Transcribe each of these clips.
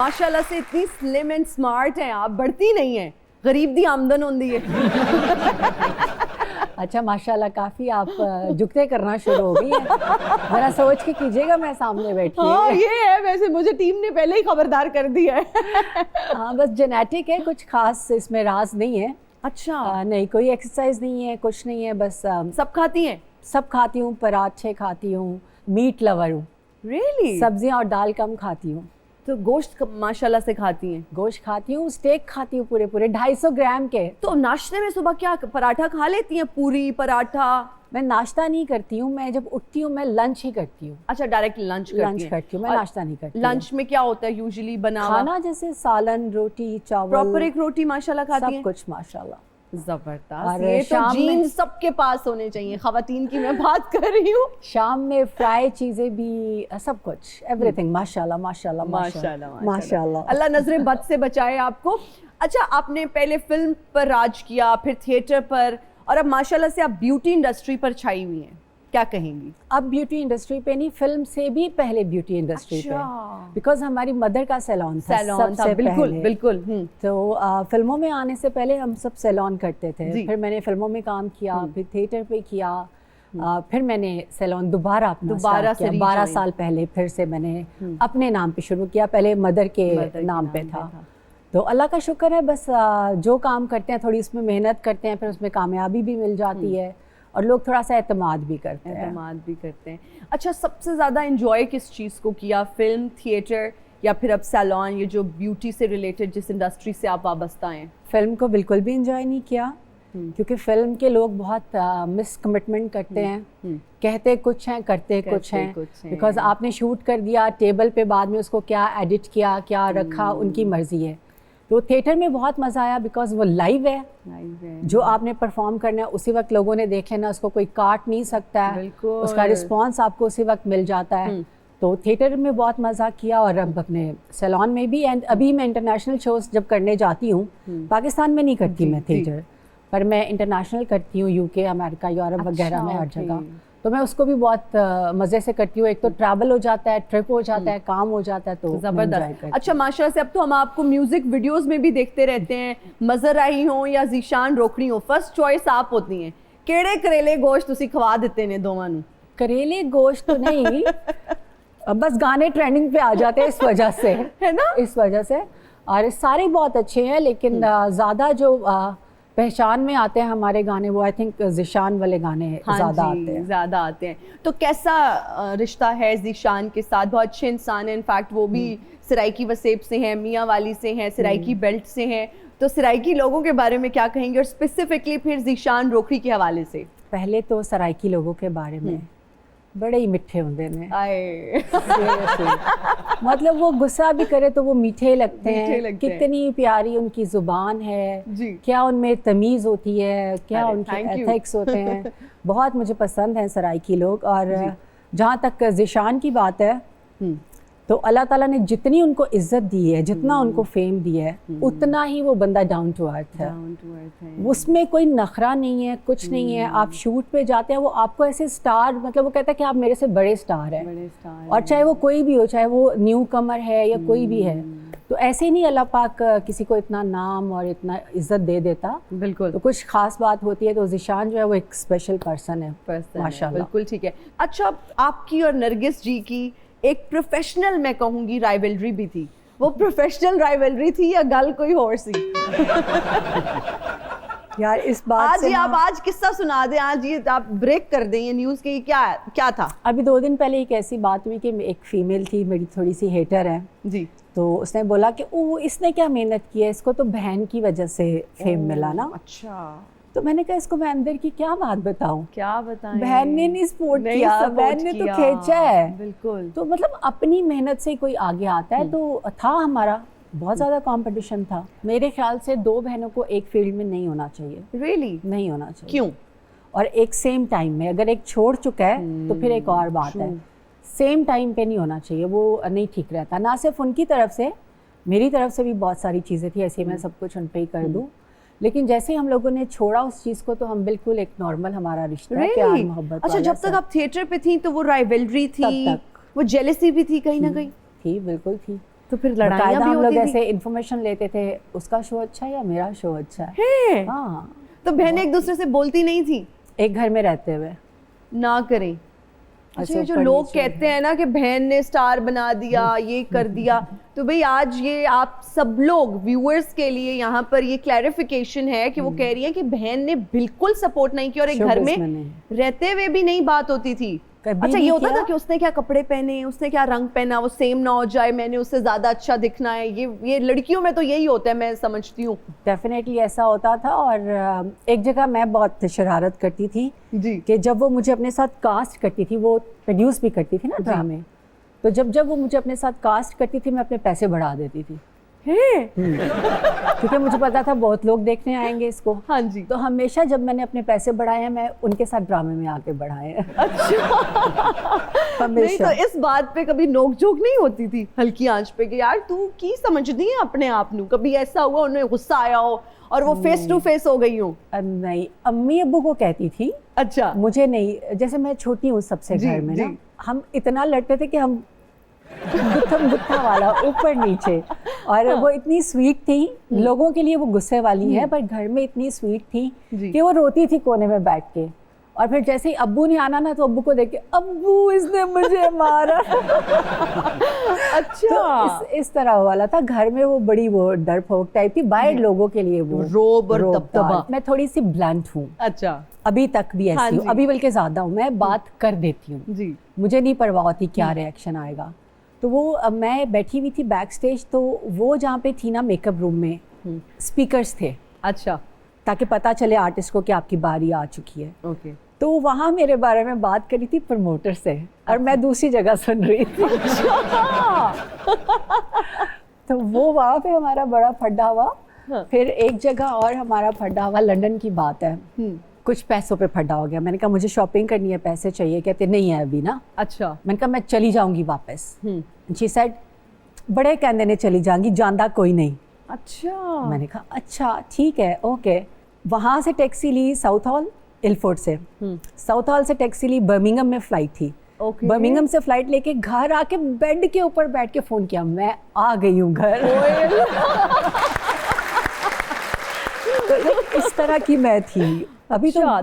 माशाल्लाह से इतनी स्लिम एंड स्मार्ट हैं आप, बढ़ती नहीं है, गरीब दी आमदन होती है। अच्छा माशाल्लाह काफ़ी आप जुगते करना शुरू हो गई हैं। ज़रा सोच के कीजिएगा, मैं सामने बैठी हूँ। हाँ ये है, वैसे मुझे टीम ने पहले ही खबरदार कर दिया है। हाँ बस जेनेटिक है, कुछ खास इसमें राज नहीं है। अच्छा नहीं कोई एक्सरसाइज नहीं है, कुछ नहीं है, बस सब खाती हैं? सब खाती हूँ, पराठे खाती हूँ, मीट लवर हूँ। रियली? सब्जियाँ और दाल कम खाती हूँ। तो गोश्त माशाल्लाह से खाती हैं? गोश्त खाती हूँ, स्टेक खाती हूँ पूरे 250 ग्राम के। तो नाश्ते में सुबह क्या पराठा खा लेती हैं? पूरी पराठा? मैं नाश्ता नहीं करती हूँ, मैं जब उठती हूँ मैं लंच ही करती हूँ। अच्छा डायरेक्ट लंच करती हूँ, मैं नाश्ता नहीं करती। लंच में क्या होता है यूजुअली बना हुआ? खाना जैसे सालन, रोटी, चावल। प्रॉपर एक रोटी माशाल्लाह खाती हैं? सब कुछ माशाल्लाह। जबरदस्त, ये तो जीन सबके पास होने चाहिए, खवातीन की मैं बात कर रही हूँ। शाम में फ्राई चीजें भी, सब कुछ, एवरीथिंग माशाल्लाह माशाल्लाह माशाल्लाह माशाल्लाह। अल्लाह नजरें बद से बचाए आपको। अच्छा आपने पहले फिल्म पर राज किया, फिर थिएटर पर, और अब माशाल्लाह से आप ब्यूटी इंडस्ट्री पर छाई हुई हैं, क्या कहेंगी? अब ब्यूटी इंडस्ट्री पे नहीं, फिल्म से भी पहले ब्यूटी इंडस्ट्री पे, बिकॉज हमारी मदर का सैलून था बिल्कुल बिल्कुल। तो फिल्मों में आने से पहले हम सब सैलून करते थे, फिर मैंने फिल्मों में काम किया, फिर थिएटर पे किया, फिर मैंने सैलून दोबारा किया 12 साल पहले, फिर से मैंने अपने नाम पे शुरू किया, पहले मदर के नाम पे था। तो अल्लाह का शुक्र है, बस जो काम करते हैं थोड़ी उसमें मेहनत करते हैं, फिर उसमें कामयाबी भी मिल जाती है और लोग थोड़ा सा एतमाद भी करते हैं। अच्छा सबसे ज़्यादा एंजॉय किस चीज़ को किया, फिल्म, थिएटर या फिर अब सैलून, ये जो ब्यूटी से रिलेटेड जिस इंडस्ट्री से आप वाबस्ता हैं? फिल्म को बिल्कुल भी एंजॉय नहीं किया, क्योंकि फिल्म के लोग बहुत मिस कमिटमेंट करते हैं, कहते कुछ हैं करते कुछ हैं, बिकॉज आपने शूट कर दिया, टेबल पे बाद में उसको क्या एडिट किया, क्या रखा, उनकी मर्जी है। तो थिएटर में बहुत मज़ा आया, बिकॉज वो लाइव है, जो आपने परफॉर्म करना है उसी वक्त लोगों ने देख लेना, उसको कोई काट नहीं सकता है, उसका रिस्पांस आपको उसी वक्त मिल जाता है। तो थिएटर में बहुत मज़ा किया, और अब अपने सैलून में भी। एंड अभी मैं इंटरनेशनल शोज जब करने जाती हूँ, पाकिस्तान में नहीं करती मैं थिएटर, पर मैं इंटरनेशनल करती हूँ, यूके, अमेरिका, यूरोप वगैरह में, हर जगह। तो मैं उसको भी बहुत मज़े से करती हूँ। एक तो ट्रैवल हो जाता है, ट्रिप हो जाता है, काम हो जाता है, तो ज़बरदस्त। अच्छा माशाल्लाह से अब तो हम आपको म्यूजिक वीडियोस में भी देखते रहते हैं, मज़र आई हो या ज़ीशान रोकड़ी हो, फर्स्ट चॉइस आप होती हैं। केड़े करेले गोश्त तुसी खवा देते ने दोवां नूं? करेले गोश्त तो नहीं बस गाने ट्रेंडिंग पे आ जाते हैं इस वजह से, है ना, इस वजह से। और सारे बहुत अच्छे हैं, लेकिन ज़्यादा जो पहचान में आते हैं हमारे गाने, वो आई थिंक ज़ीशान वाले गाने ज़्यादा आते हैं। तो कैसा रिश्ता है ज़ीशान के साथ? बहुत अच्छे इंसान हैं, इनफैक्ट वो भी सराइकी वसेब से हैं, मियाँ वाली से हैं, सराइकी बेल्ट से हैं। तो सराइकी लोगों के बारे में क्या कहेंगे, और स्पेसिफिकली फिर ज़ीशान रोकड़ी के हवाले से? पहले तो सराइकी लोगों के बारे में, बड़े ही मिठे होंगे ने, मतलब वो गुस्सा भी करे तो वो मीठे लगते हैं। कितनी प्यारी उनकी जुबान है, क्या उनमें तमीज़ होती है, क्या उनके एथिक्स होते हैं। बहुत मुझे पसंद हैं सराइकी लोग। और जहाँ तक ज़ीशान की बात है, तो अल्लाह ताला ने जितनी उनको इज्जत दी है, जितना उनको फेम दिया है, उतना ही वो बंदा डाउन टू अर्थ है। उसमें कोई नखरा नहीं है, कुछ नहीं है। आप शूट पे जाते हैं, वो आपको ऐसे स्टार, मतलब वो कहता है कि आप मेरे से बड़े स्टार हैं, और चाहे वो कोई भी हो, चाहे वो न्यू कमर है या कोई भी है। तो ऐसे ही नहीं अल्लाह पाक किसी को इतना नाम और इतना इज्जत दे देता। बिल्कुल। तो कुछ खास बात होती है, तो ज़ीशान जो है वो एक स्पेशल पर्सन है, माशाल्लाह। बिल्कुल ठीक है। अच्छा आपकी और नरगिस जी की एक प्रोफेशनल, मैं कहूँगी, राइवलरी भी थी। वो प्रोफेशनल राइवलरी थी या गल कोई और सी? यार इस बात आज से आप आज किस्सा सुना दें, आज ये आप ब्रेक कर दें ये न्यूज़ के, क्या था? अभी 2 दिन पहले एक ऐसी बात हुई कि एक फीमेल थी, मेरी थोड़ी सी हेटर है जी, तो उसने बोला कि ओ इसने क्या मेहनत की है, इसको तो बहन की वजह से फेम मिला ना। अच्छा। तो मैंने कहा इसको मैं अंदर की क्या बात बताऊं, क्या बताएं? बहन ने नहीं सपोर्ट किया, बहन ने तो खींचा है। बिल्कुल। तो मतलब अपनी मेहनत से कोई आगे आता है। तो था हमारा बहुत ज़्यादा कंपटीशन था। मेरे ख्याल से 2 बहनों को एक फील्ड में नहीं होना चाहिए। रियली? नहीं होना चाहिए। क्यों? और एक सेम टाइम में, अगर एक छोड़ चुका है तो फिर एक और बात है, सेम टाइम पे नहीं होना चाहिए, वो नहीं ठीक रहता। ना सिर्फ उनकी तरफ से, मेरी तरफ से भी बहुत सारी चीज़ें थी ऐसी, मैं सब कुछ उन पे ही कर दूँ। लेकिन जैसे हम लोगों ने छोड़ा उस चीज़ को, तो हम बिल्कुल एक नॉर्मल हमारा रिश्ता है, प्यार मोहब्बत। अच्छा, जब तक आप थिएटर पे थी तो वो राइवलरी थी, वो जेलसी भी थी कहीं ना कहीं? थी, बिल्कुल थी। तो फिर लड़ाइयाँ बाकायदा भी हम लोग होती थी? ऐसे इन्फॉर्मेशन लेते थे, उसका शो अच्छा है या मेरा शो अच्छा है। है? हाँ, तो बहनें एक दूसरे से बोलती नहीं थी? एक घर में रहते हुए। ना करें। अच्छा, ये जो ऊपर लोग नीचे कहते हैं ना कि बहन ने स्टार बना दिया, ये कर दिया, तो भाई आज ये आप सब लोग व्यूअर्स के लिए यहाँ पर ये क्लैरिफिकेशन है कि वो कह रही है कि बहन ने बिल्कुल सपोर्ट नहीं किया और एक घर शोबिज़ में में नहीं। रहते हुए भी नहीं बात होती थी। कभी अच्छा, नहीं ये होता किया। था कि उसने क्या कपड़े पहने, उसने क्या रंग पहना, वो सेम ना हो जाए, मैंने उससे ज्यादा अच्छा दिखना है, ये लड़कियों में तो यही होता है, मैं समझती हूँ। डेफिनेटली ऐसा होता था। और एक जगह मैं बहुत शरारत करती थी जी। कि जब वो मुझे अपने साथ कास्ट करती थी, वो प्रोड्यूस भी करती थी ना ड्रामे, तो जब वो मुझे अपने साथ कास्ट करती थी मैं अपने पैसे बढ़ा देती थी। है? क्योंकि मुझे पता था बहुत लोग देखने आएंगे इसको। हाँ जी। तो हमेशा जब मैंने अपने पैसे बढ़ाए हैं, मैं उनके साथ ड्रामे में आके बढ़ाए हैं। नहीं, हमेशा। तो इस बात पे कभी नोक-झोंक नहीं होती थी हल्की आंच पे कि यार तू की समझदी है अपने आप नू? कभी ऐसा हुआ उन्हें गुस्सा आया हो और वो फेस टू फेस हो गई हो? नहीं, अम्मी अब्बू को कहती थी, अच्छा। मुझे नहीं। जैसे मैं छोटी हूँ सबसे जी, घर में जी। ना, हम इतना लड़ते थे कि हम गुत्था वाला ऊपर नीचे। और वो इतनी स्वीट थी, लोगों के लिए वो गुस्से वाली है, पर घर में इतनी स्वीट थी जी। कि वो रोती थी कोने में बैठ के। और फिर जैसे ही अब्बू ने आना ना, तो अब्बू को देख के, अब्बू इसने मुझे मारा। अच्छा। तो इस तरह वाला था घर में। वो बड़ी वो डरपोक टाइप थी, बाहर लोगों के लिए वो रोब और रोबदार। दबदबा। मैं थोड़ी सी ब्लंट हूँ, अच्छा। अभी तक भी हाँ ऐसी हूँ, जी। अभी बल्कि ज्यादा हूँ। मैं बात कर देती हूँ, जी। मुझे नहीं परवाह होती क्या रिएक्शन आएगा। तो वो मैं बैठी हुई थी बैक स्टेज, तो वो जहाँ पे थी ना मेकअप रूम में, स्पीकर्स थे, अच्छा। ताकि पता चले आर्टिस्ट को कि आपकी बारी आ चुकी है। ओके। तो वहाँ मेरे बारे में बात करी थी प्रमोटर से, और मैं दूसरी जगह सुन रही थी। तो वो वहाँ पे हमारा बड़ा फड्डा हुआ। हाँ। फिर एक जगह और हमारा फड्डा हुआ, लंदन की बात है, कुछ पैसों पे फड्डा हो गया। मैंने कहा मुझे शॉपिंग करनी है, पैसे चाहिए। कहते नहीं है अभी ना। अच्छा। मैंने कहा मैं चली जाऊंगी वापस। शी सेड बड़े कहने ने चली जाऊंगी, जानदा कोई नहीं। अच्छा। मैंने कहा अच्छा ठीक है, ओके। वहाँ से टैक्सी ली साउथ हॉल, इलफोर्ड से। साउथ हॉल से टैक्सी ली, बर्मिंघम में फ्लाइट थी। ओके। बर्मिंघम से फ्लाइट लेके घर आके बेड के ऊपर बैठ के फोन किया, मैं आ गई हूँ घर। तो इस तरह की मैं थी। अभी तो अच्छा,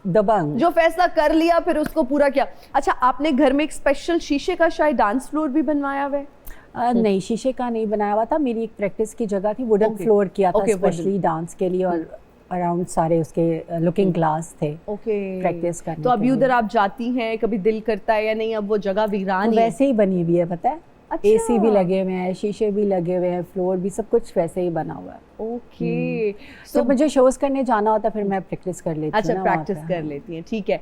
दबंग जो फैसला कर लिया फिर उसको पूरा किया। अच्छा, आपने घर में एक स्पेशल शीशे का शायद डांस फ्लोर भी बनवाया हुआ है? नहीं, शीशे का नहीं बनाया हुआ था। मेरी एक प्रैक्टिस की जगह थी, वुडन Okay. फ्लोर किया था Okay, स्पेशली डांस के लिए। और अराउंड सारे उसके लुकिंग ग्लास थे ओके। प्रैक्टिस करने तो अभी के लिए। उधर आप जाती हैं, कभी दिल करता है या नहीं अब वो जगह वीरान तो ही है? वैसे ही बनी हुई है, पता है। अच्छा। एसी भी लगे हुए हैं, शीशे भी लगे हुए हैं, फ्लोर भी, सब कुछ वैसे ही बना हुआ है। ओके। तो मुझे शोज करने जाना होता फिर मैं प्रैक्टिस कर लेती हूँ अच्छा, ना वहाँ प्रैक्टिस पे। कर लेती हैं, ठीक है।